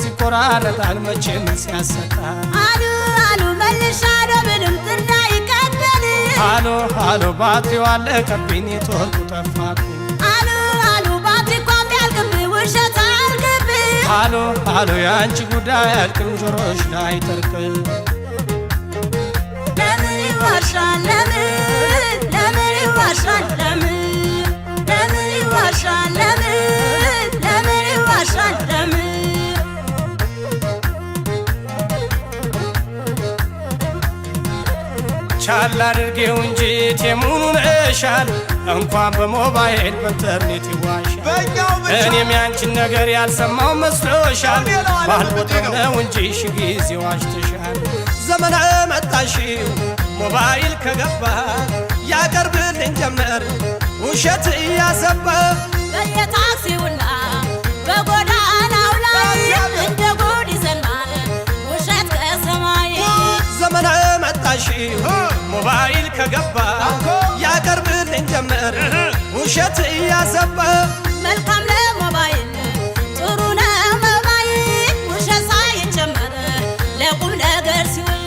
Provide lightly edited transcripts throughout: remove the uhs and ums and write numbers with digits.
ሲቆራረጣል መቼም ሲያሰጣ አሉ አሉ መልሻለሁ ብልም ጥና ይቀበል ሃሎ ሃሎ ባትሪው አለቀብኝ ኔትወርኩ ጠፋብኝ አሉ አሉ ባትሪ እንኳን ቢያልቅብኝ ውሸት አልገብኝ ሃሎ ሃሎ ያንቺ ጉዳይ አልቅም ጆሮሽ ላይ ጠርቅ ለምን ይዋሻል ለምን ይዋሻል ለምን ይዋሻል ለምን ይዋሻል ለምን ቻል አድርጌው እንጂ ቴሙኑን እሻል እንኳን በሞባይል በኢንተርኔት ይዋሻል እኔም ያንቺን ነገር ያልሰማው መስሎሻል ባልቦታው ነው እንጂ ሺ ጊዜ ዋሽተሻል ዘመነ መጣሽው ሞባይል ከገባ ያቀርብልኝ ጀመር ውሸት እያሰባ በየታክሲውና በጎዳናው ላይ እንደ ጉድ ይዘናል ውሸት ከሰማይ ዘመነ መጣሽው ሞባይል ከገባ ያቀርብልኝ ጀመር ውሸት እያሰባ መልካም ለሞባይል ጥሩ ነው ሞባይል ውሸት ሳይጨመር ለቁም ነገር ሲውል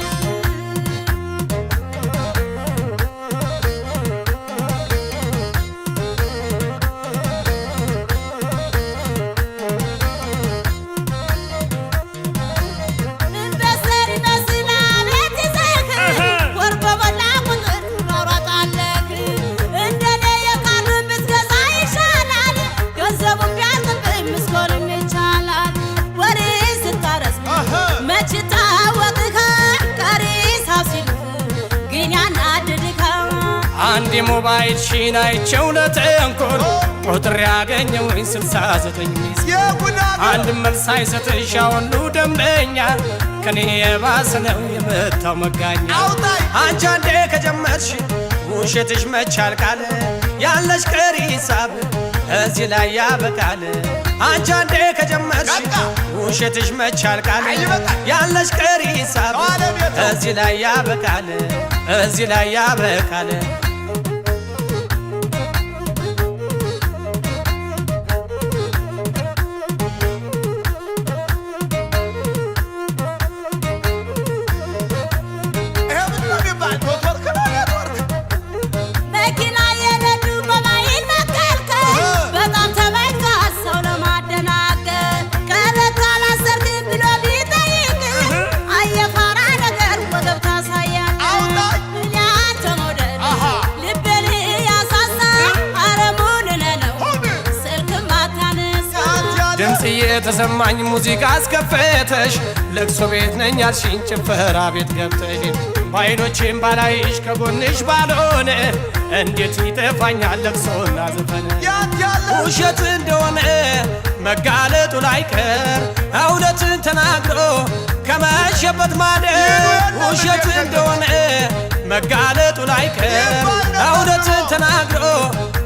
አንድ ሞባይል ሺን አይቼው ለተንኮል ቁጥር ያገኘውኝ 69 ሚስ አንድ መልስ አይሰጥሽ ሁሉ ደንበኛ ከኔ የባሰ ነው የመታው መጋኛ አንቺ አንዴ ከጀመርሽ ውሸትሽ መቻል ካለ ያለሽ ቀሪ ሂሳብ እዚህ ላይ ያበቃል አንቺ አንዴ ከጀመርሽ ውሸትሽ መቻል ካለ ያለሽ ቀሪ ሂሳብ እዚህ ላይ ያበቃል እዚህ ላይ ያበቃል የተሰማኝ ሙዚቃ አስከፈተሽ ለቅሶ ቤት ነኝ ያልሽኝ ጭፈራ ቤት ገብተሽ ባይኖቼም ባላይሽ ከጎንሽ ባልሆነ እንዴት ይጠፋኛል ለቅሶና ዘፈን ውሸት እንደሆነ መጋለጡ ላይቀር እውነትን ተናግሮ ከመሸበት ማደር ውሸት እንደሆነ መጋለጡ ላይቀር እውነትን ተናግሮ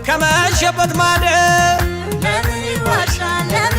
ከመሸበት ማደር ለምን ይዋሻል